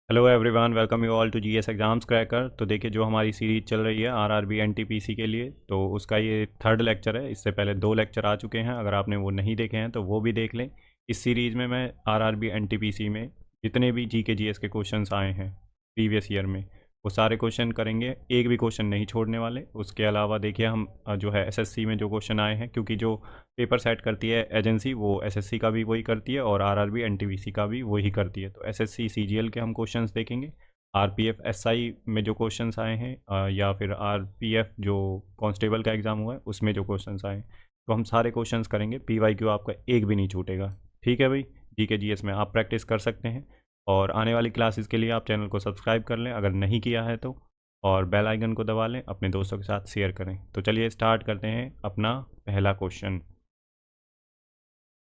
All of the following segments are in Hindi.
Hello everyone, welcome you all to GS exams cracker. तो देखिए, जो हमारी सीरीज चल रही है आरआरबी एनटीपीसी के लिए, तो उसका ये थर्ड लेक्चर है। इससे पहले दो लेक्चर आ चुके हैं, अगर आपने वो नहीं देखे हैं तो वो भी देख लें। इस सीरीज़ में मैं आरआरबी एनटीपीसी में जितने भी जीके जीएस के क्वेश्चंस आए हैं प्रीवियस ईयर में, वो सारे क्वेश्चन करेंगे, एक भी क्वेश्चन नहीं छोड़ने वाले। उसके अलावा देखिए, हम जो है एसएससी में जो क्वेश्चन आए हैं, क्योंकि जो पेपर सेट करती है एजेंसी, वो एसएससी का भी वही करती है और आरआरबी एनटीपीसी का भी वही करती है। तो एसएससी सीजीएल के हम क्वेश्चंस देखेंगे। आरपीएफ एसआई में जो क्वेश्चंस आए हैं या फिर आरपीएफ जो कांस्टेबल का एग्ज़ाम हुआ है उसमें जो क्वेश्चंस आए हैं, तो हम सारे क्वेश्चंस करेंगे। पीवाईक्यू आपका एक भी नहीं छूटेगा। ठीक है भाई, जीके जीएस में आप प्रैक्टिस कर सकते हैं। और आने वाली क्लासेस के लिए आप चैनल को सब्सक्राइब कर लें अगर नहीं किया है तो, और बेल आइकन को दबा लें, अपने दोस्तों के साथ शेयर करें। तो चलिए स्टार्ट करते हैं अपना पहला क्वेश्चन।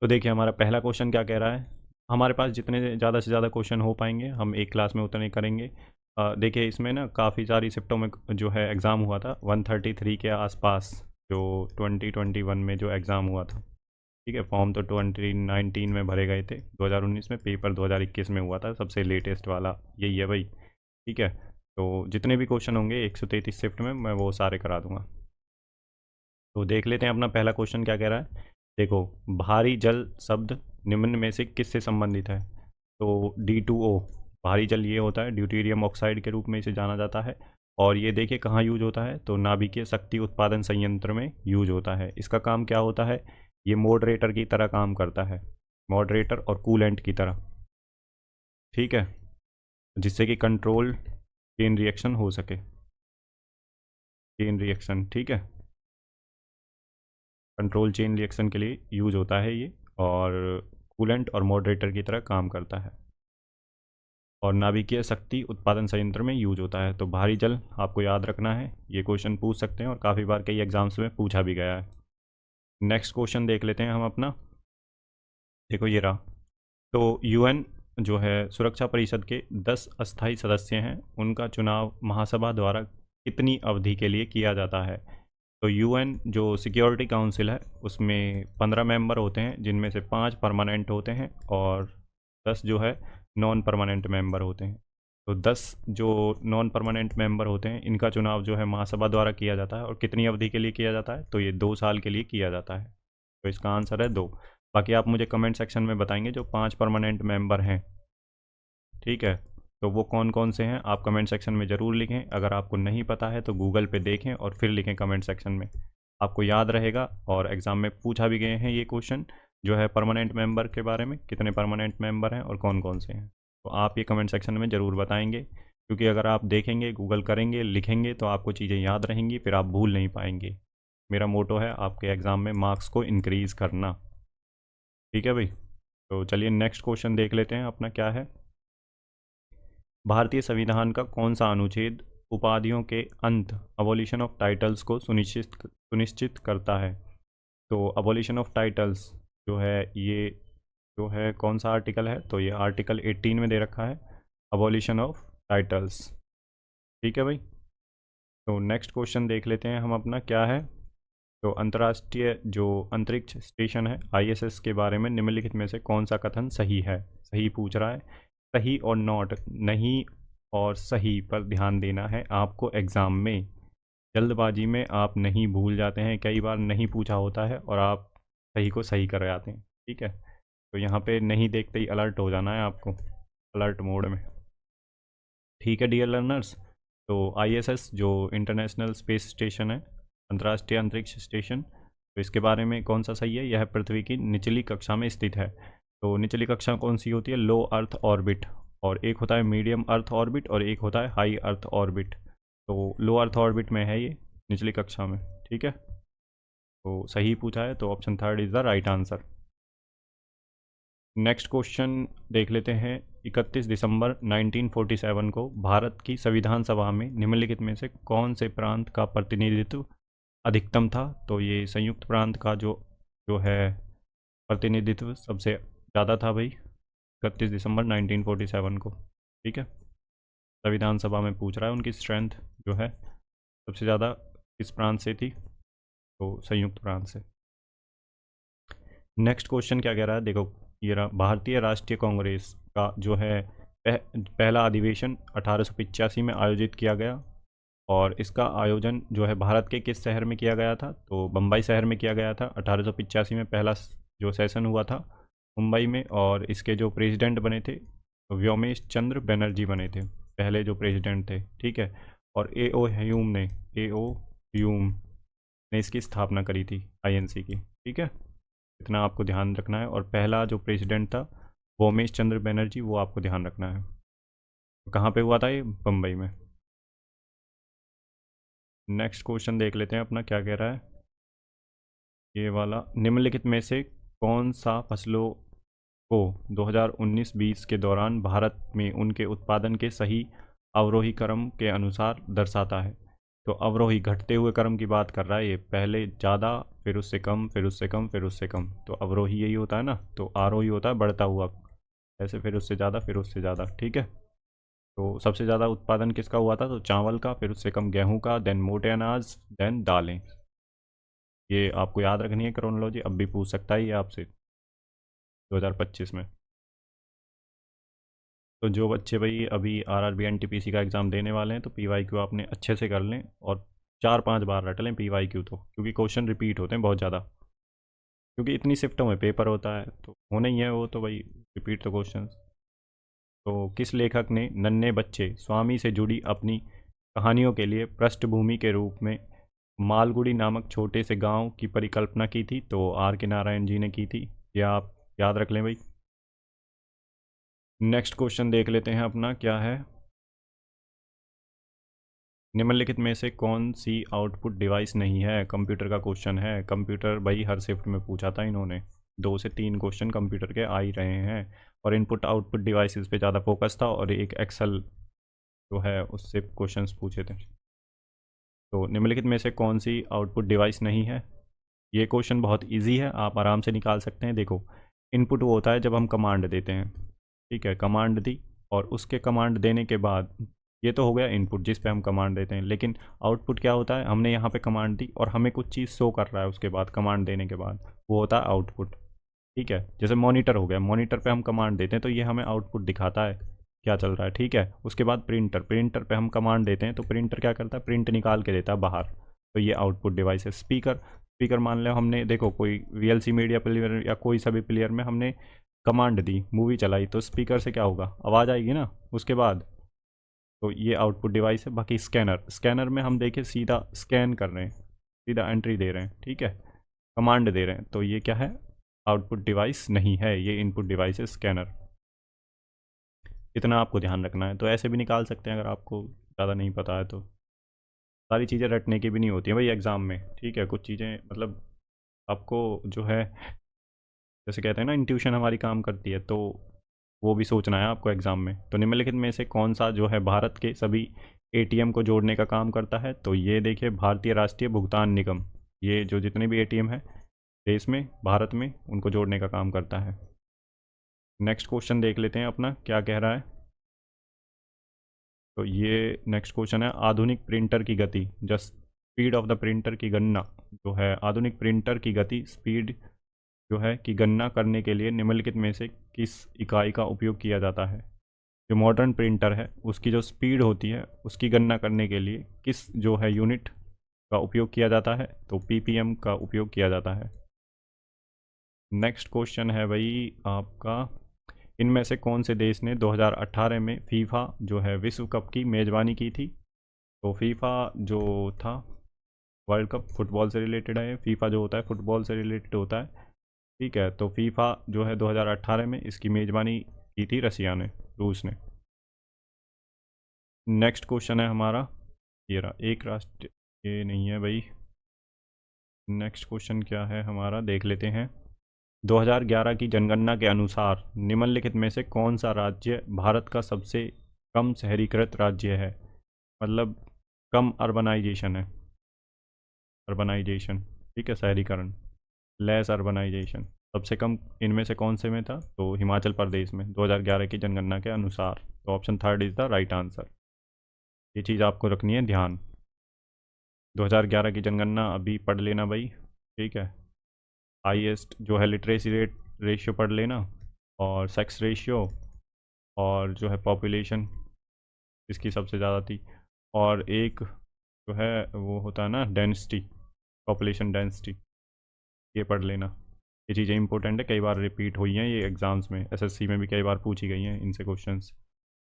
तो देखिए, हमारा पहला क्वेश्चन क्या कह रहा है। हमारे पास जितने ज़्यादा से ज़्यादा क्वेश्चन हो पाएंगे हम एक क्लास में उतने करेंगे। देखिए, इसमें ना काफ़ी सारी शिफ्टों में जो है एग्ज़ाम हुआ था 133 के आसपास, जो 2021 में जो एग्ज़ाम हुआ था। ठीक है, फॉर्म तो 2019 में भरे गए थे, 2019 में, पेपर 2021 में हुआ था, सबसे लेटेस्ट वाला यही है भाई। ठीक है, तो जितने भी क्वेश्चन होंगे 133 शिफ्ट में मैं वो सारे करा दूंगा। तो देख लेते हैं अपना पहला क्वेश्चन क्या कह रहा है। देखो, भारी जल शब्द निम्न में से किससे संबंधित है। तो D2O, भारी जल ये होता है, ड्यूटीरियम ऑक्साइड के रूप में इसे जाना जाता है। और ये देखिए कहाँ यूज होता है, तो नाभिकीय शक्ति उत्पादन संयंत्र में यूज होता है। इसका काम क्या होता है, ये मॉडरेटर की तरह काम करता है, मॉडरेटर और कूलेंट की तरह। ठीक है, जिससे कि कंट्रोल चेन रिएक्शन हो सके, चेन रिएक्शन। ठीक है, कंट्रोल चेन रिएक्शन के लिए यूज होता है ये, और कूलेंट और मॉडरेटर की तरह काम करता है, और नाभिकीय शक्ति उत्पादन संयंत्र में यूज होता है। तो भारी जल आपको याद रखना है, ये क्वेश्चन पूछ सकते हैं और काफ़ी बार कई एग्जाम्स में पूछा भी गया है। नेक्स्ट क्वेश्चन देख लेते हैं हम अपना। देखो ये रहा। तो यूएन जो है सुरक्षा परिषद के 10 अस्थायी सदस्य हैं, उनका चुनाव महासभा द्वारा कितनी अवधि के लिए किया जाता है। तो यूएन जो सिक्योरिटी काउंसिल है उसमें 15 मेंबर होते हैं, जिनमें से 5 परमानेंट होते हैं और 10 जो है नॉन परमानेंट मेंबर होते हैं। तो 10 जो नॉन परमानेंट मेंबर होते हैं, इनका चुनाव जो है महासभा द्वारा किया जाता है। और कितनी अवधि के लिए किया जाता है, तो ये 2 साल के लिए किया जाता है। तो इसका आंसर है 2। बाकी आप मुझे कमेंट सेक्शन में बताएंगे जो 5 परमानेंट मेंबर हैं। ठीक है, तो वो कौन कौन से हैं आप कमेंट सेक्शन में ज़रूर लिखें। अगर आपको नहीं पता है तो गूगल पे देखें और फिर लिखें कमेंट सेक्शन में, आपको याद रहेगा। और एग्ज़ाम में पूछा भी गए हैं ये क्वेश्चन जो है परमानेंट मेंबर के बारे में, कितने परमानेंट मेंबर हैं और कौन कौन से हैं। तो आप ये कमेंट सेक्शन में ज़रूर बताएंगे, क्योंकि अगर आप देखेंगे, गूगल करेंगे, लिखेंगे, तो आपको चीज़ें याद रहेंगी, फिर आप भूल नहीं पाएंगे। मेरा मोटो है आपके एग्ज़ाम में मार्क्स को इंक्रीज़ करना। ठीक है भाई, तो चलिए नेक्स्ट क्वेश्चन देख लेते हैं अपना क्या है। भारतीय संविधान का कौन सा अनुच्छेद उपाधियों के अंत, अबॉलिशन ऑफ टाइटल्स को सुनिश्चित करता है। तो अबॉलिशन ऑफ टाइटल्स जो है, ये जो है कौन सा आर्टिकल है, तो ये आर्टिकल 18 में दे रखा है, अबॉलिशन ऑफ टाइटल्स। ठीक है भाई, तो नेक्स्ट क्वेश्चन देख लेते हैं हम अपना क्या है। तो अंतर्राष्ट्रीय जो अंतरिक्ष स्टेशन है आईएसएस के बारे में निम्नलिखित में से कौन सा कथन सही है। सही पूछ रहा है, सही और नॉट, नहीं और सही पर ध्यान देना है आपको एग्ज़ाम में। जल्दबाजी में आप नहीं भूल जाते हैं, कई बार नहीं पूछा होता है और आप सही को सही कर जाते हैं। ठीक है, तो यहाँ पे नहीं देखते ही अलर्ट हो जाना है आपको, अलर्ट मोड में। ठीक है डियर लर्नर्स, तो आईएसएस जो इंटरनेशनल स्पेस स्टेशन है, अंतर्राष्ट्रीय अंतरिक्ष स्टेशन, तो इसके बारे में कौन सा सही है। यह पृथ्वी की निचली कक्षा में स्थित है। तो निचली कक्षा कौन सी होती है, लो अर्थ ऑर्बिट, और एक होता है मीडियम अर्थ ऑर्बिट और एक होता है हाई अर्थ ऑर्बिट। तो लो अर्थ ऑर्बिट में है ये, निचली कक्षा में। ठीक है, तो सही पूछा है, तो option third is the right answer. Next question देख लेते हैं। 31 दिसंबर 1947 को भारत की संविधान सभा में निम्नलिखित में से कौन से प्रांत का प्रतिनिधित्व अधिकतम था। तो ये संयुक्त प्रांत का जो जो है प्रतिनिधित्व सबसे ज़्यादा था भाई, 31 दिसंबर 1947 को। ठीक है, संविधान सभा में पूछ रहा है उनकी स्ट्रेंथ जो है सबसे ज़्यादा किस प्रांत से थी, तो संयुक्त प्रांत से। नेक्स्ट क्वेश्चन क्या कह रहा है, देखो ये रहा। भारतीय राष्ट्रीय कांग्रेस का जो है पहला अधिवेशन 1885 में आयोजित किया गया। और इसका आयोजन जो है भारत के किस शहर में किया गया था? तो बम्बई शहर में किया गया था। 1885 में पहला जो सेशन हुआ था मुंबई में। और इसके जो प्रेसिडेंट बने थे व्योमेश चंद्र बनर्जी बने थे, पहले जो प्रेसिडेंट थे, ठीक है। और ए ओ ह्यूम ने इसकी स्थापना करी थी, आईएनसी की, ठीक है। इतना आपको ध्यान रखना है। और पहला जो प्रेसिडेंट था व्योमेश चंद्र बनर्जी, वो आपको ध्यान रखना है। कहाँ पे हुआ था ये? बम्बई में। नेक्स्ट क्वेश्चन देख लेते हैं अपना क्या कह रहा है ये वाला। निम्नलिखित में से कौन सा फसलों को 2019-20 के दौरान भारत में उनके उत्पादन के सही अवरोही क्रम के अनुसार दर्शाता है? तो अवरोही घटते हुए क्रम की बात कर रहा है ये, पहले ज़्यादा, फिर उससे कम, फिर उससे कम, फिर उससे कम। तो अवरोही यही होता है ना। तो आरोही होता है बढ़ता हुआ, ऐसे फिर उससे ज़्यादा, फिर उससे ज़्यादा, ठीक है। तो सबसे ज़्यादा उत्पादन किसका हुआ था? तो चावल का, फिर उससे कम गेहूं का, देन मोटे अनाज, देन दालें। ये आपको याद रखनी है क्रोनोलॉजी, अब भी पूछ सकता है ये आपसे 2025 में। तो जो बच्चे भाई अभी आरआरबी एनटीपीसी का एग्ज़ाम देने वाले हैं तो पीवाईक्यू आपने अच्छे से कर लें और 4-5 बार रट लें पीवाईक्यू, तो क्योंकि क्वेश्चन रिपीट होते हैं बहुत ज़्यादा, क्योंकि इतनी शिफ्टों में पेपर होता है तो होना ही है वो तो भाई, रिपीट तो क्वेश्चन। तो किस लेखक ने नन्हे बच्चे स्वामी से जुड़ी अपनी कहानियों के लिए पृष्ठभूमि के रूप में मालगुडी नामक छोटे से गांव की परिकल्पना की थी? तो आर के नारायण जी ने की थी, या आप याद रख लें भाई। नेक्स्ट क्वेश्चन देख लेते हैं अपना क्या है। निम्नलिखित में से कौन सी आउटपुट डिवाइस नहीं है? कंप्यूटर का क्वेश्चन है। कंप्यूटर भाई हर शिफ्ट में पूछा था इन्होंने, 2 से 3 क्वेश्चन कंप्यूटर के आ ही रहे हैं। और इनपुट आउटपुट डिवाइसेस पे ज़्यादा फोकस था, और एक एक्सेल जो है उससे क्वेश्चंस पूछे थे। तो निम्नलिखित में से कौन सी आउटपुट डिवाइस नहीं है? ये क्वेश्चन बहुत इजी है, आप आराम से निकाल सकते हैं। देखो, इनपुट वो होता है जब हम कमांड देते हैं, ठीक है। कमांड दी, और उसके कमांड देने के बाद, ये तो हो गया इनपुट जिस पे हम कमांड देते हैं। लेकिन आउटपुट क्या होता है? हमने यहाँ पे कमांड दी और हमें कुछ चीज़ शो कर रहा है उसके बाद, कमांड देने के बाद, वो होता है आउटपुट, ठीक है। जैसे मॉनिटर हो गया, मॉनिटर पे हम कमांड देते हैं तो ये हमें आउटपुट दिखाता है क्या चल रहा है, ठीक है। उसके बाद प्रिंटर, प्रिंटर पे हम कमांड देते हैं तो प्रिंटर क्या करता है? प्रिंट निकाल के देता है बाहर, तो ये आउटपुट डिवाइस है। स्पीकर, स्पीकर मान लो हमने, देखो कोई वीएलसी मीडिया प्लेयर या कोई सा भी प्लेयर में हमने कमांड दी, मूवी चलाई, तो स्पीकर से क्या होगा? आवाज़ आएगी ना उसके बाद, तो ये आउटपुट डिवाइस है। बाकी स्कैनर, स्कैनर में हम देखिए सीधा स्कैन कर रहे हैं, सीधा एंट्री दे रहे हैं, ठीक है, कमांड दे रहे हैं, तो ये क्या है? आउटपुट डिवाइस नहीं है, ये इनपुट डिवाइस है, स्कैनर। इतना आपको ध्यान रखना है। तो ऐसे भी निकाल सकते हैं अगर आपको ज़्यादा नहीं पता है तो। सारी चीज़ें रटने की भी नहीं होती हैं भाई एग्ज़ाम में, ठीक है। कुछ चीज़ें मतलब आपको जो है, जैसे कहते हैं ना इंट्यूशन हमारी काम करती है, तो वो भी सोचना है आपको एग्ज़ाम में। तो निम्नलिखित में से कौन सा जो है भारत के सभी एटीएम को जोड़ने का काम करता है? तो ये देखिए, भारतीय राष्ट्रीय भुगतान निगम, ये जो जितने भी एटीएम है देश में, भारत में, उनको जोड़ने का काम करता है। नेक्स्ट क्वेश्चन देख लेते हैं अपना क्या कह रहा है। तो ये नेक्स्ट क्वेश्चन है, आधुनिक प्रिंटर की गति, just speed of the printer की गणना जो है, आधुनिक प्रिंटर की गति, स्पीड जो है की गणना करने के लिए निम्नलिखित में से किस इकाई का उपयोग किया जाता है? जो मॉडर्न प्रिंटर है उसकी जो स्पीड होती है उसकी गणना करने के लिए किस जो है यूनिट का उपयोग किया जाता है? तो पीपीएम का उपयोग किया जाता है। नेक्स्ट क्वेश्चन है भाई आपका, इनमें से कौन से देश ने 2018 में फीफा जो है विश्व कप की मेज़बानी की थी? तो फीफा जो था, वर्ल्ड कप फुटबॉल से रिलेटेड है। फीफा जो होता है फुटबॉल से रिलेटेड होता है, ठीक है। तो फीफा जो है 2018 में इसकी मेज़बानी की थी रसिया ने, रूस ने। नेक्स्ट क्वेश्चन है हमारा ये रहा, एक राष्ट्र, ये नहीं है भाई। नेक्स्ट क्वेश्चन क्या है हमारा, देख लेते हैं। 2011 की जनगणना के अनुसार निम्नलिखित में से कौन सा राज्य भारत का सबसे कम शहरीकृत राज्य है? मतलब कम अर्बनाइजेशन है, अर्बनाइजेशन, ठीक है, शहरीकरण, लेस अर्बनाइजेशन, सबसे कम इनमें से कौन से में था? तो हिमाचल प्रदेश में 2011 की जनगणना के अनुसार। तो option third is the right answer. ये चीज़ आपको रखनी है ध्यान। 2011 की जनगणना अभी पढ़ लेना भाई, ठीक है। हाईएस्ट जो है लिटरेसी रेट रेशियो पढ़ लेना, और सेक्स रेशियो, और जो है पॉपुलेशन इसकी सबसे ज़्यादा थी, और एक जो है वो होता है ना डेंसिटी, पॉपुलेशन डेंसिटी, ये पढ़ लेना। ये चीज़ें इंपॉर्टेंट है, कई बार रिपीट हुई हैं ये एग्ज़ाम्स में, एसएससी में भी कई बार पूछी गई हैं इनसे क्वेश्चंस।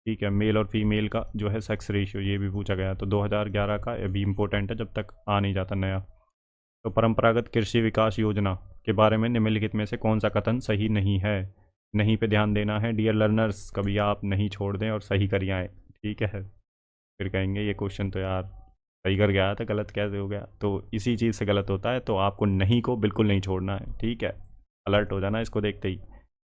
ठीक है, मेल और फीमेल का जो है सेक्स रेशियो ये भी पूछा गया, तो 2011 का ये भी इम्पोर्टेंट है जब तक आ नहीं जाता नया। तो परंपरागत कृषि विकास योजना के बारे में निम्नलिखित में से कौन सा कथन सही नहीं है? नहीं पे ध्यान देना है डियर लर्नर्स, कभी आप नहीं छोड़ दें और सही कर आएँ। ठीक है, फिर कहेंगे ये क्वेश्चन तो यार सही कर गया था, गलत कैसे हो गया? तो इसी चीज़ से गलत होता है, तो आपको नहीं को बिल्कुल नहीं छोड़ना है। ठीक है, अलर्ट हो जाना इसको देखते ही।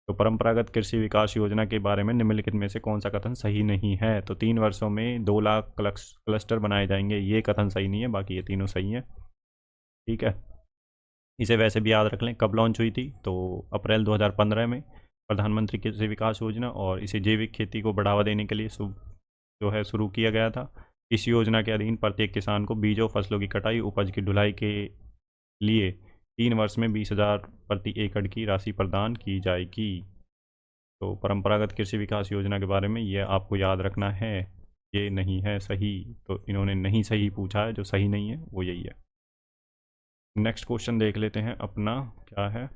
तो परंपरागत कृषि विकास योजना के बारे में निम्नलिखित में से कौन सा कथन सही नहीं है? तो 3 वर्षों में 2 लाख क्लस्टर बनाए जाएंगे, ये कथन सही नहीं है, बाकी ये तीनों सही हैं। ठीक है, इसे वैसे भी याद रख लें। कब लॉन्च हुई थी? तो अप्रैल 2015 में प्रधानमंत्री कृषि विकास योजना, और इसे जैविक खेती को बढ़ावा देने के लिए जो है शुरू किया गया था। इस योजना के अधीन प्रत्येक किसान को बीजों, फसलों की कटाई, उपज की ढुलाई के लिए 3 वर्ष में 20,000 प्रति एकड़ की राशि प्रदान की जाएगी। तो परंपरागत कृषि विकास योजना के बारे में ये आपको याद रखना है, ये नहीं है सही। तो इन्होंने नहीं सही पूछा है, जो सही नहीं है वो यही है। नेक्स्ट क्वेश्चन देख लेते हैं अपना क्या है।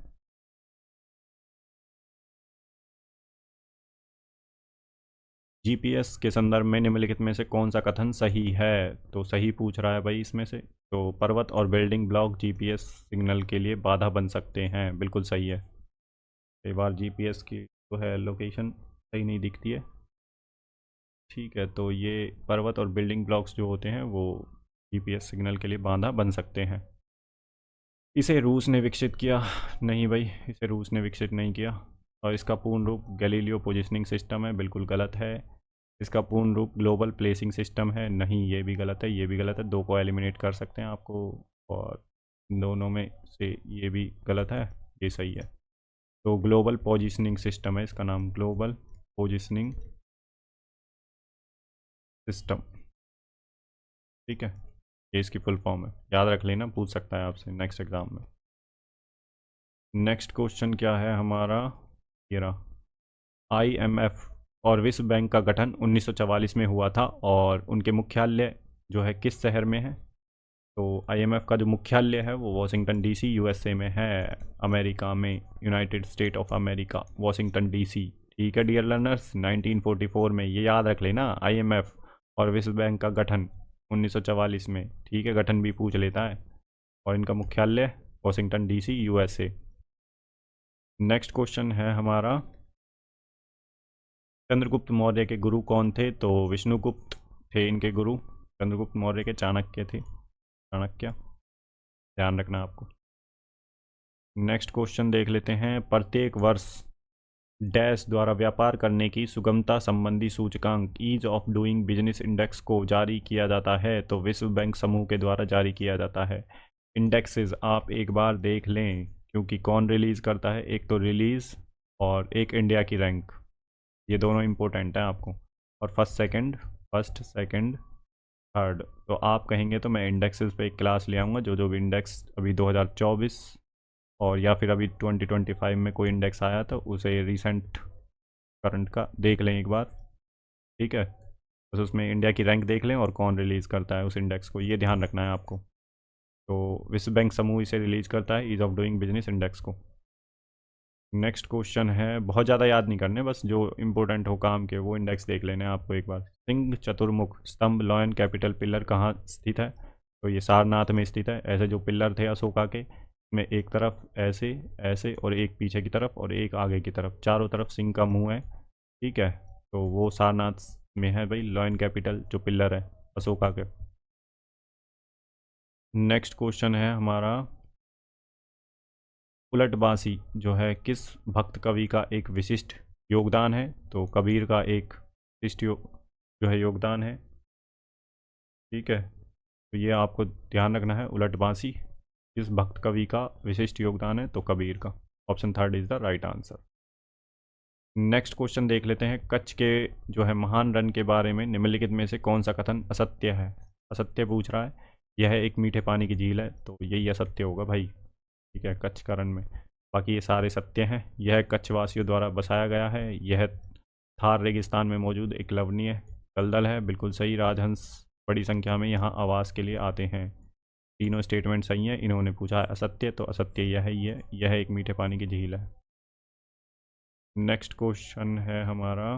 जीपीएस के संदर्भ में निम्नलिखित में से कौन सा कथन सही है? तो सही पूछ रहा है भाई इसमें से। तो पर्वत और बिल्डिंग ब्लॉक जीपीएस सिग्नल के लिए बाधा बन सकते हैं, बिल्कुल सही है। कई बार जीपीएस की जो है लोकेशन सही नहीं दिखती है। ठीक है, तो ये पर्वत और बिल्डिंग ब्लॉक्स जो होते हैं वो जीपीएस सिग्नल के लिए बाधा बन सकते हैं। इसे रूस ने विकसित किया? नहीं भाई, इसे रूस ने विकसित नहीं किया। और इसका पूर्ण रूप गैलीलियो पोजिशनिंग सिस्टम है, बिल्कुल गलत है। इसका पूर्ण रूप ग्लोबल प्लेसिंग सिस्टम है, नहीं ये भी गलत है, ये भी गलत है। 2 को एलिमिनेट कर सकते हैं आपको, और दोनों में से ये भी गलत है, ये सही है। तो ग्लोबल पोजिशनिंग सिस्टम है इसका नाम, ग्लोबल पोजिशनिंग सिस्टम। ठीक है, ये इसकी फुल फॉर्म है, याद रख लेना, पूछ सकता है आपसे नेक्स्ट एग्जाम में। नेक्स्ट क्वेश्चन क्या है हमारा, ये रहा। आईएमएफ और विश्व बैंक का गठन 1944 में हुआ था, और उनके मुख्यालय जो है किस शहर में है? तो आईएमएफ का जो मुख्यालय है वो वॉशिंगटन डीसी यूएसए में है, अमेरिका में, United state of America, Washington DC. ठीक है डियर लर्नर्स, 1944 में, ये याद रख लेना, आईएमएफ और विश्व बैंक का गठन 1944 में। ठीक है, गठन भी पूछ लेता है। और इनका मुख्यालय Washington DC USA. Next question है हमारा, चंद्रगुप्त मौर्य के गुरु कौन थे? तो विष्णुगुप्त थे इनके गुरु, चंद्रगुप्त मौर्य के चाणक्य थे, चाणक्य, ध्यान रखना आपको। नेक्स्ट क्वेश्चन देख लेते हैं, प्रत्येक वर्ष डैश द्वारा व्यापार करने की सुगमता संबंधी सूचकांक ease of doing business index को जारी किया जाता है? तो विश्व बैंक समूह के द्वारा जारी किया जाता है। इंडेक्सेस आप एक बार देख लें, क्योंकि कौन रिलीज़ करता है, एक तो रिलीज़ और एक इंडिया की रैंक, ये दोनों इंपॉर्टेंट हैं आपको। और फर्स्ट सेकंड थर्ड, तो आप कहेंगे तो मैं इंडेक्सेस पे एक क्लास ले आऊँगा, जो जो भी इंडेक्स अभी 2024 और या फिर अभी 2025 में कोई इंडेक्स आया तो उसे रिसेंट करंट का देख लें एक बार। ठीक है, बस उसमें इंडिया की रैंक देख लें और कौन रिलीज़ करता है उस इंडेक्स को, ये ध्यान रखना है आपको। तो विश्व बैंक समूह इसे रिलीज़ करता है, ease of doing business index को। नेक्स्ट क्वेश्चन है, बहुत ज़्यादा याद नहीं करने, बस जो इंपॉर्टेंट हो काम के वो इंडेक्स देख लेने हैं आपको एक बार। सिंह चतुर्मुख स्तंभ लॉयन कैपिटल पिलर कहाँ स्थित है? तो ये सारनाथ में स्थित है। ऐसे जो पिलर थे अशोका के, में एक तरफ ऐसे ऐसे और एक पीछे की तरफ और एक आगे की तरफ, चारों तरफ सिंह का मुंह है। ठीक है, तो वो सारनाथ में है भाई, लॉयन कैपिटल जो पिलर है अशोका के। नेक्स्ट क्वेश्चन है हमारा, उलटबांसी जो है किस भक्त कवि का एक विशिष्ट योगदान है? तो कबीर का एक विशिष्ट जो है योगदान है। ठीक है, तो ये आपको ध्यान रखना है, उलटबांसी किस भक्त कवि का विशिष्ट योगदान है? तो कबीर का। Option third is the right answer. Next question देख लेते हैं, कच्छ के जो है महान रन के बारे में निम्नलिखित में से कौन सा कथन असत्य है? असत्य पूछ रहा है। यह एक मीठे पानी की झील है, तो यही असत्य होगा भाई। ठीक है, कच्छ का रन में, बाकी ये सारे सत्य हैं। यह कच्छवासियों द्वारा बसाया गया है, यह थार रेगिस्तान में मौजूद एक लवणीय दलदल है। बिल्कुल सही। राजहंस बड़ी संख्या में यहाँ आवास के लिए आते हैं। तीनों स्टेटमेंट सही हैं। इन्होंने पूछा है असत्य, तो असत्य यह है, यह एक मीठे पानी की झील है। नेक्स्ट क्वेश्चन है हमारा,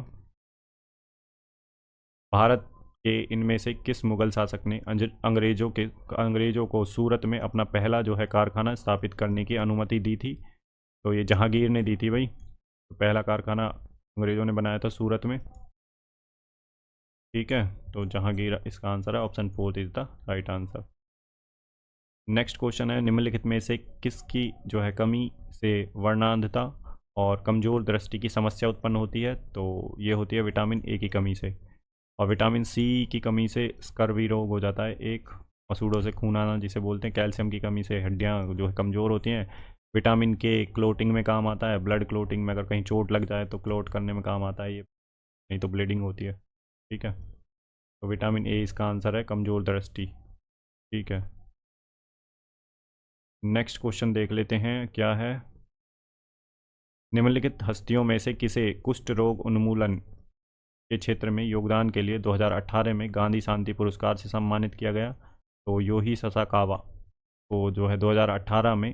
भारत के इनमें से किस मुगल शासक ने अंग्रेजों को सूरत में अपना पहला जो है कारखाना स्थापित करने की अनुमति दी थी? तो ये जहांगीर ने दी थी भाई। तो पहला कारखाना अंग्रेजों ने बनाया था सूरत में। ठीक है, तो जहांगीर इसका आंसर है। Option 4 is the right answer. Next question है, निम्नलिखित में से किसकी जो है कमी से वर्णांधता और कमज़ोर दृष्टि की समस्या उत्पन्न होती है? तो ये होती है विटामिन ए की कमी से। और विटामिन सी की कमी से स्कर्वी रोग हो जाता है एक, मसूड़ों से खून आना जिसे बोलते हैं। कैल्शियम की कमी से हड्डियाँ जो है कमज़ोर होती हैं। विटामिन के क्लोटिंग में काम आता है, ब्लड क्लोटिंग में, अगर कहीं चोट लग जाए तो क्लोट करने में काम आता है ये, नहीं तो ब्लीडिंग होती है। ठीक है, तो विटामिन ए इसका आंसर है, कमज़ोर दृष्टि। ठीक है, नेक्स्ट क्वेश्चन देख लेते हैं क्या है। निम्नलिखित हस्तियों में से किसे कुष्ठ रोग उन्मूलन के क्षेत्र में योगदान के लिए 2018 में गांधी शांति पुरस्कार से सम्मानित किया गया? तो योही ससाकावा को जो है 2018 में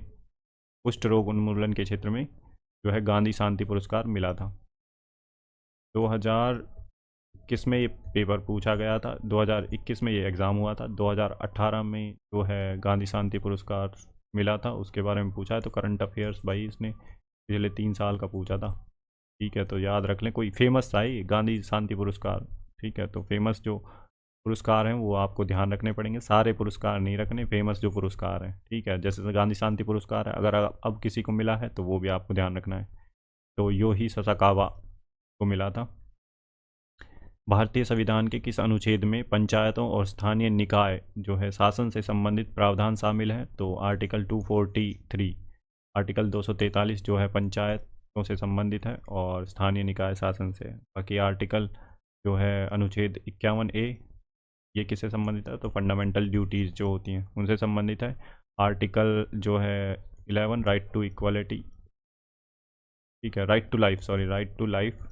कुष्ठ रोग उन्मूलन के क्षेत्र में जो है गांधी शांति पुरस्कार मिला था। 2021 में ये पेपर पूछा गया था, 2021 में ये एग्ज़ाम हुआ था, 2018 में जो है गांधी शांति पुरस्कार मिला था, उसके बारे में पूछा है। तो करंट अफेयर्स भाई इसने पिछले 3 साल का पूछा था। ठीक है, तो याद रख लें, कोई फेमस था ये गांधी शांति पुरस्कार। ठीक है, तो फेमस जो पुरस्कार हैं वो आपको ध्यान रखने पड़ेंगे, सारे पुरस्कार नहीं रखने, फेमस जो पुरस्कार हैं। ठीक है, जैसे गांधी शांति पुरस्कार है, अगर अब किसी को मिला है तो वो भी आपको ध्यान रखना है। तो योही ससाकावा को मिला था। भारतीय संविधान के किस अनुच्छेद में पंचायतों और स्थानीय निकाय जो है शासन से संबंधित प्रावधान शामिल है? तो आर्टिकल 243, आर्टिकल 243 जो है पंचायतों से संबंधित है और स्थानीय निकाय शासन से। बाकी आर्टिकल जो है अनुच्छेद 51A, ये किससे संबंधित है? तो फंडामेंटल ड्यूटीज़ जो होती हैं उनसे संबंधित है। आर्टिकल जो है 11 राइट टू इक्वालिटी, ठीक है, right to life, sorry, right to life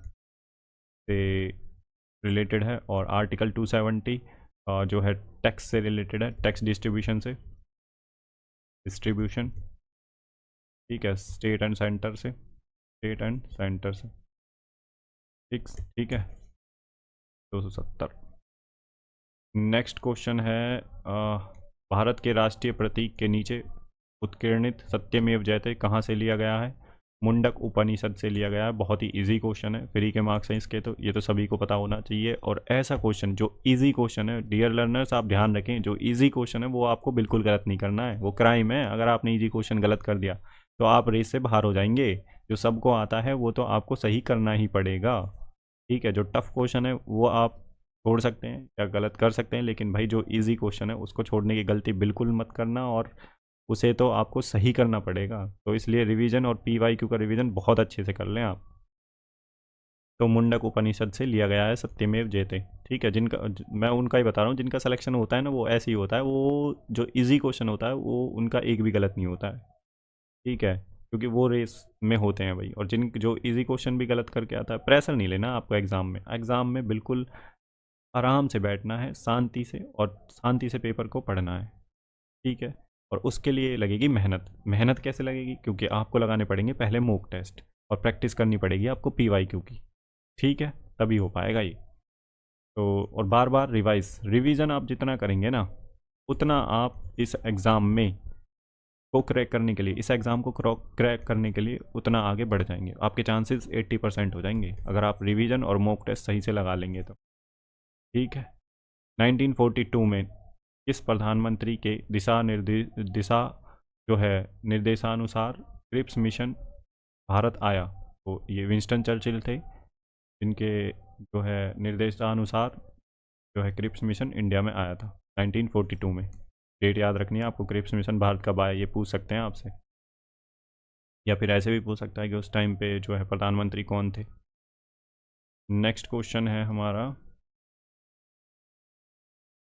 से रिलेटेड है। और आर्टिकल 270 जो है टैक्स से रिलेटेड है, टैक्स डिस्ट्रीब्यूशन से, डिस्ट्रीब्यूशन। ठीक है, स्टेट एंड सेंटर से, स्टेट एंड सेंटर से। ठीक है, 270। नेक्स्ट क्वेश्चन है, भारत के राष्ट्रीय प्रतीक के नीचे उत्कीर्णित सत्यमेव जयते कहाँ से लिया गया है? मुंडक उपनिषद से लिया गया है। बहुत ही इजी क्वेश्चन है, फ्री के मार्क्स हैं इसके, तो ये तो सभी को पता होना चाहिए। और ऐसा क्वेश्चन जो इजी क्वेश्चन है, डियर लर्नर्स आप ध्यान रखें, जो इजी क्वेश्चन है वो आपको बिल्कुल गलत नहीं करना है, वो क्राइम है अगर आपने इजी क्वेश्चन गलत कर दिया तो आप रेस से बाहर हो जाएंगे। जो सबको आता है वो तो आपको सही करना ही पड़ेगा। ठीक है, जो टफ क्वेश्चन है वो आप छोड़ सकते हैं या गलत कर सकते हैं, लेकिन भाई जो इजी क्वेश्चन है उसको छोड़ने की गलती बिल्कुल मत करना, और उसे तो आपको सही करना पड़ेगा। तो इसलिए रिवीजन और PYQ का रिवीजन बहुत अच्छे से कर लें आप। तो मुंडक उपनिषद से लिया गया है सत्यमेव जयते। ठीक है, मैं उनका ही बता रहा हूँ जिनका सिलेक्शन होता है ना वो ऐसे ही होता है, वो जो इजी क्वेश्चन होता है वो उनका एक भी गलत नहीं होता है। ठीक है, क्योंकि वो रेस में होते हैं भाई। और जो इजी क्वेश्चन भी गलत करके आता है, प्रेशर नहीं लेना आपको एग्ज़ाम में। एग्ज़ाम में बिल्कुल आराम से बैठना है, शांति से, और शांति से पेपर को पढ़ना है। ठीक है, और उसके लिए लगेगी मेहनत। मेहनत कैसे लगेगी? क्योंकि आपको लगाने पड़ेंगे पहले मॉक टेस्ट और प्रैक्टिस करनी पड़ेगी आपको PYQ की। ठीक है, तभी हो पाएगा ये। तो और बार बार रिवीजन आप जितना करेंगे ना उतना आप इस एग्ज़ाम में को क्रैक करने के लिए, इस एग्ज़ाम को क्रैक करने के लिए उतना आगे बढ़ जाएंगे। आपके चांसेस 80% हो जाएंगे अगर आप रिवीजन और मॉक टेस्ट सही से लगा लेंगे तो। ठीक है, 1942 में किस प्रधानमंत्री के दिशा जो है निर्देशानुसार क्रिप्स मिशन भारत आया? तो ये विंस्टन चर्चिल थे जिनके जो है निर्देशानुसार जो है क्रिप्स मिशन इंडिया में आया था 1942 में। डेट याद रखनी है आपको, क्रिप्स मिशन भारत कब आया ये पूछ सकते हैं आपसे, या फिर ऐसे भी पूछ सकता है कि उस टाइम पे जो है प्रधानमंत्री कौन थे। नेक्स्ट क्वेश्चन है हमारा,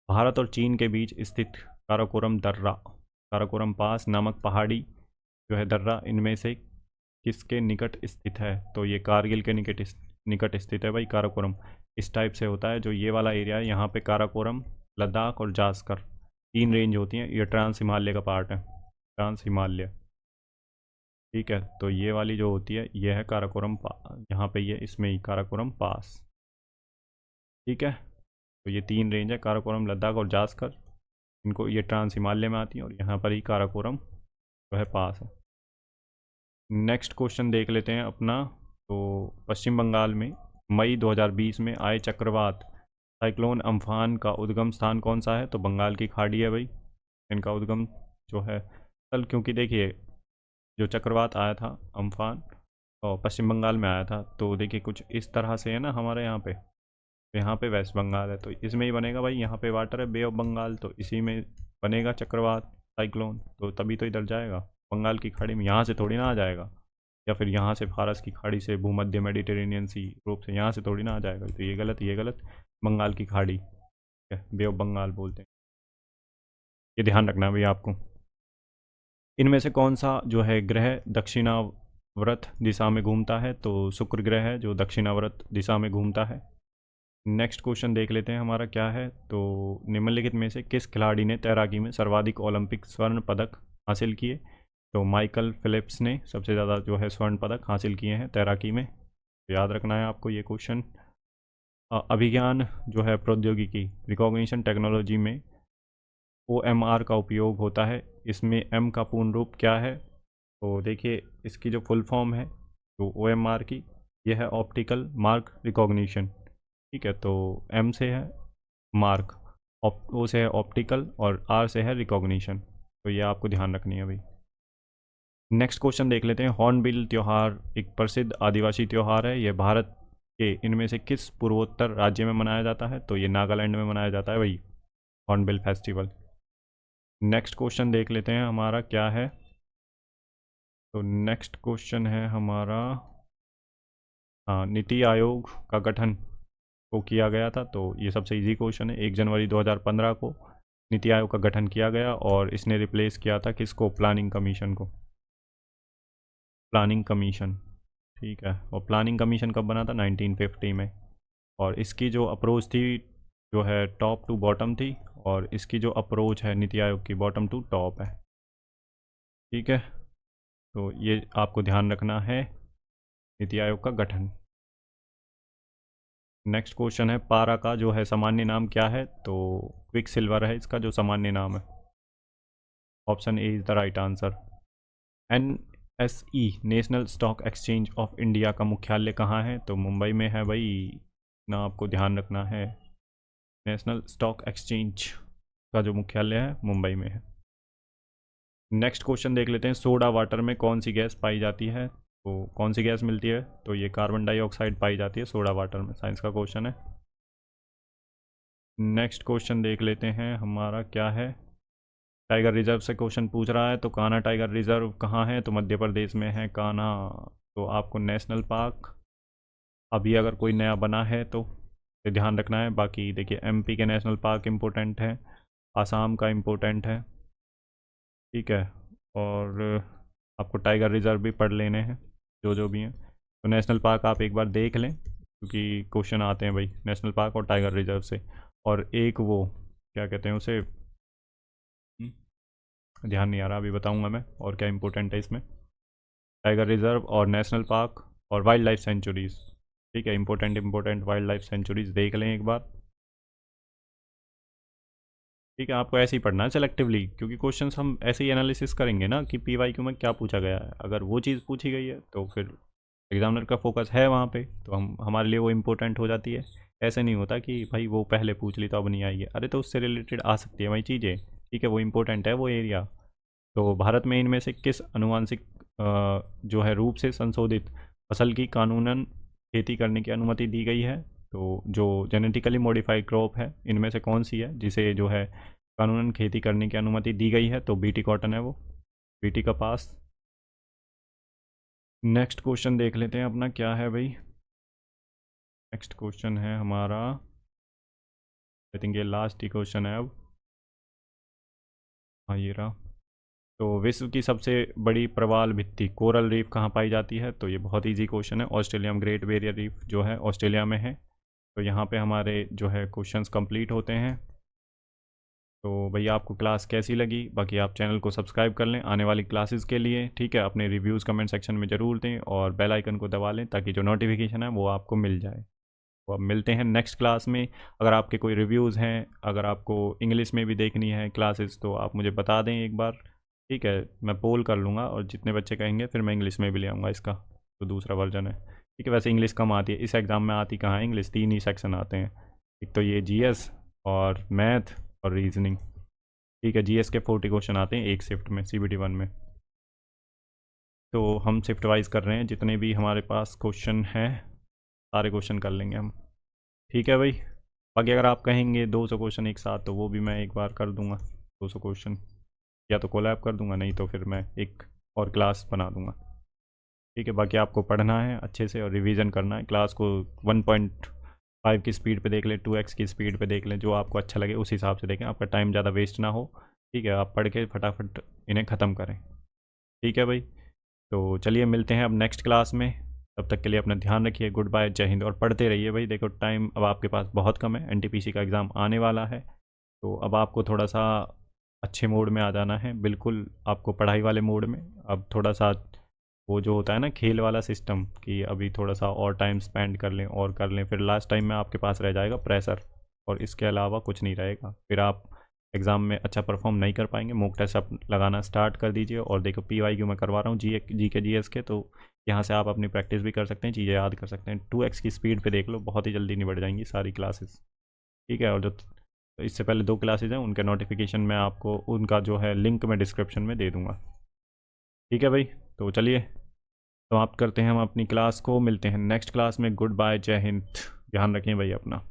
भारत और चीन के बीच स्थित काराकोरम पास नामक पहाड़ी जो है दर्रा इनमें से किसके निकट स्थित है? तो ये कारगिल के निकट निकट स्थित है भाई काराकोरम। इस टाइप से होता है जो ये वाला एरिया है, यहाँ पे काराकोरम, लद्दाख और जास्कर 3 रेंज होती हैं। ये ट्रांस हिमालय का पार्ट है, ट्रांस हिमालय। ठीक है, तो ये वाली जो होती है ये है काराकोरम यहाँ पे ये इसमें ही काराकोरम पास। ठीक है, तो ये 3 रेंज है, काराकोरम, लद्दाख और जास्कर। इनको ये ट्रांस हिमालय में आती हैं और यहाँ पर ही काराकोरम जो है पास है। नेक्स्ट क्वेश्चन देख लेते हैं अपना। तो पश्चिम बंगाल में मई 2020 में आए चक्रवात साइक्लोन अम्फान का उद्गम स्थान कौन सा है? तो बंगाल की खाड़ी है भाई इनका उद्गम जो है स्थल। क्योंकि देखिए जो चक्रवात आया था अम्फान और पश्चिम बंगाल में आया था, तो देखिए कुछ इस तरह से है ना हमारे यहाँ पे, तो यहाँ पे वेस्ट बंगाल है तो इसमें ही बनेगा भाई। यहाँ पे वाटर है, बे ऑफ बंगाल, तो इसी में बनेगा चक्रवात साइक्लोन, तो तभी तो इधर जाएगा बंगाल की खाड़ी में, यहाँ से थोड़ी ना आ जाएगा। या फिर यहाँ से फारस की खाड़ी से, भूमध्य मेडिटेरेनियन सी रूप से यहाँ से थोड़ी ना आ जाएगा। तो ये गलत, ये गलत, बंगाल की खाड़ी है, बे ऑफ बंगाल बोलते हैं। ये ध्यान रखना है भैया आपको। इनमें से कौन सा जो है ग्रह दक्षिणावर्त दिशा में घूमता है? तो शुक्र ग्रह है जो दक्षिणावर्त दिशा में घूमता है। नेक्स्ट क्वेश्चन देख लेते हैं हमारा क्या है। तो निम्नलिखित में से किस खिलाड़ी ने तैराकी में सर्वाधिक ओलंपिक स्वर्ण पदक हासिल किए? तो माइकल फिलिप्स ने सबसे ज़्यादा जो है स्वर्ण पदक हासिल किए हैं तैराकी में। तो याद रखना है आपको ये क्वेश्चन। अभिज्ञान जो है प्रौद्योगिकी रिकॉग्निशन टेक्नोलॉजी में OMR का उपयोग होता है। इसमें M का पूर्ण रूप क्या है? तो देखिए इसकी जो फुल फॉर्म है तो OMR की, यह है ऑप्टिकल मार्क रिकॉग्निशन। ठीक है, तो M से है मार्क, O से है ऑप्टिकल और R से है रिकॉग्निशन। तो ये आपको ध्यान रखनी है भाई। नेक्स्ट क्वेश्चन देख लेते हैं। हॉर्नबिल त्यौहार एक प्रसिद्ध आदिवासी त्यौहार है। यह भारत के इनमें से किस पूर्वोत्तर राज्य में मनाया जाता है? तो ये नागालैंड में मनाया जाता है भाई हॉर्नबिल फेस्टिवल। नेक्स्ट क्वेश्चन देख लेते हैं हमारा क्या है। तो नेक्स्ट क्वेश्चन है हमारा, हाँ, नीति आयोग का गठन को किया गया था। तो ये सबसे इजी क्वेश्चन है। 1 जनवरी 2015 को नीति आयोग का गठन किया गया और इसने रिप्लेस किया था किसको? प्लानिंग कमीशन को, प्लानिंग कमीशन। ठीक है, और प्लानिंग कमीशन कब बना था? 1950 में। और इसकी जो अप्रोच थी जो है टॉप टू बॉटम थी, और इसकी जो अप्रोच है नीति आयोग की बॉटम टू टॉप है। ठीक है, तो ये आपको ध्यान रखना है नीति आयोग का गठन। नेक्स्ट क्वेश्चन है, पारा का जो है सामान्य नाम क्या है? तो क्विक सिल्वर है इसका जो सामान्य नाम है। Option A is the right answer. NSE national stock exchange of India का मुख्यालय कहाँ है? तो मुंबई में है भाई ना, आपको ध्यान रखना है। नेशनल स्टॉक एक्सचेंज का जो मुख्यालय है मुंबई में है। नेक्स्ट क्वेश्चन देख लेते हैं। सोडा वाटर में कौन सी गैस पाई जाती है? तो कौन सी गैस मिलती है? तो ये कार्बन डाइऑक्साइड पाई जाती है सोडा वाटर में। साइंस का क्वेश्चन है। नेक्स्ट क्वेश्चन देख लेते हैं हमारा क्या है। टाइगर रिजर्व से क्वेश्चन पूछ रहा है। तो कान्हा टाइगर रिजर्व कहाँ है? तो मध्य प्रदेश में है कान्हा। तो आपको नेशनल पार्क अभी अगर कोई नया बना है तो ये ध्यान रखना है। बाकी देखिए MP के नेशनल पार्क इम्पोर्टेंट है, आसाम का इम्पोर्टेंट है। ठीक है, और आपको टाइगर रिजर्व भी पढ़ लेने हैं जो जो भी हैं। तो नेशनल पार्क आप एक बार देख लें क्योंकि क्वेश्चन आते हैं भाई नेशनल पार्क और टाइगर रिजर्व से। और एक वो क्या कहते हैं उसे, ध्यान नहीं आ रहा, अभी बताऊंगा मैं और क्या इंपॉर्टेंट है इसमें। टाइगर रिजर्व और नेशनल पार्क और वाइल्ड लाइफ सेंचुरीज़। ठीक है, इंपॉर्टेंट वाइल्ड लाइफ सेंचुरीज़ देख लें एक बार। ठीक है, आपको ऐसे ही पढ़ना है सेलेक्टिवली, क्योंकि क्वेश्चंस हम ऐसे ही एनालिसिस करेंगे ना कि PYQ में क्या पूछा गया है। अगर वो चीज़ पूछी गई है तो फिर एग्जामिनर का फोकस है वहाँ पे, तो हम हमारे लिए वो इम्पोर्टेंट हो जाती है। ऐसे नहीं होता कि भाई वो पहले पूछ ली तो अब नहीं आएगी, अरे तो उससे रिलेटेड आ सकती है वही चीज़ें। ठीक है, वो इम्पोर्टेंट है वो एरिया। तो भारत में इनमें से किस अनुवांशिक जो है रूप से संशोधित फसल की कानूनन खेती करने की अनुमति दी गई है? तो जो जेनेटिकली मॉडिफाइड क्रॉप है इनमें से कौन सी है जिसे जो है कानूनन खेती करने की अनुमति दी गई है? तो BT कॉटन है वो, BT कपास। नेक्स्ट क्वेश्चन देख लेते हैं अपना क्या है भाई। नेक्स्ट क्वेश्चन है हमारा, आई थिंक ये लास्ट ही क्वेश्चन है अब। हाँ ये रहा। तो विश्व की सबसे बड़ी प्रवाल भित्ति कोरल रीफ कहाँ पाई जाती है? तो ये बहुत ईजी क्वेश्चन है, ऑस्ट्रेलिया में ग्रेट बैरियर रीफ जो है ऑस्ट्रेलिया में है। तो यहाँ पे हमारे जो है क्वेश्चंस कंप्लीट होते हैं। तो भैया आपको क्लास कैसी लगी? बाकी आप चैनल को सब्सक्राइब कर लें आने वाली क्लासेस के लिए, ठीक है। अपने रिव्यूज़ कमेंट सेक्शन में ज़रूर दें और बेल आइकन को दबा लें ताकि जो नोटिफिकेशन है वो आपको मिल जाए। तो अब मिलते हैं नेक्स्ट क्लास में। अगर आपके कोई रिव्यूज़ हैं, अगर आपको इंग्लिश में भी देखनी है क्लासेस तो आप मुझे बता दें एक बार, ठीक है। मैं पोल कर लूँगा और जितने बच्चे कहेंगे फिर मैं इंग्लिश में भी ले आऊँगा इसका, तो दूसरा वर्जन है, ठीक है। वैसे इंग्लिश कम आती है इस एग्ज़ाम में, आती कहाँ है इंग्लिश, 3 ही सेक्शन आते हैं, एक तो ये जीएस और मैथ और रीजनिंग, ठीक है। जीएस के 40 क्वेश्चन आते हैं एक शिफ्ट में सीबीटी 1 में। तो हम शिफ्ट वाइज कर रहे हैं, जितने भी हमारे पास क्वेश्चन हैं सारे क्वेश्चन कर लेंगे हम, ठीक है भाई। बाकी अगर आप कहेंगे 200 क्वेश्चन एक साथ तो वो भी मैं एक बार कर दूंगा 200 क्वेश्चन, या तो कोलैब कर दूंगा, नहीं तो फिर मैं एक और क्लास बना दूंगा, ठीक है। बाकी आपको पढ़ना है अच्छे से और रिवीजन करना है, क्लास को 1.5 की स्पीड पे देख लें, 2x की स्पीड पे देख लें, जो आपको अच्छा लगे उस हिसाब से देखें, आपका टाइम ज़्यादा वेस्ट ना हो, ठीक है। आप पढ़ के फटाफट इन्हें ख़त्म करें, ठीक है भाई। तो चलिए मिलते हैं अब नेक्स्ट क्लास में, तब तक के लिए अपना ध्यान रखिए, गुड बाय, जय हिंद। और पढ़ते रहिए भाई, देखो टाइम अब आपके पास बहुत कम है, एनटीपीसी का एग्ज़ाम आने वाला है, तो अब आपको थोड़ा सा अच्छे मोड में आ जाना है, बिल्कुल आपको पढ़ाई वाले मोड में। अब थोड़ा सा वो जो होता है ना खेल वाला सिस्टम, कि अभी थोड़ा सा और टाइम स्पेंड कर लें और कर लें, फिर लास्ट टाइम में आपके पास रह जाएगा प्रेशर और इसके अलावा कुछ नहीं रहेगा, फिर आप एग्ज़ाम में अच्छा परफॉर्म नहीं कर पाएंगे। मॉक टेस्ट आप लगाना स्टार्ट कर दीजिए, और देखो PYQ मैं करवा रहा हूँ जी के GS के, तो यहाँ से आप अपनी प्रैक्टिस भी कर सकते हैं, चीज़ें याद कर सकते हैं। 2x की स्पीड पे देख लो, बहुत ही जल्दी निबट जाएंगी सारी क्लासेस, ठीक है। और जो इससे पहले 2 क्लासेज हैं उनके नोटिफिकेशन मैं आपको उनका जो है लिंक मैं डिस्क्रिप्शन में दे दूँगा, ठीक है भाई। तो चलिए समाप्त करते हैं हम अपनी क्लास को, मिलते हैं नेक्स्ट क्लास में, गुड बाय, जय हिंद, ध्यान रखें भाई अपना।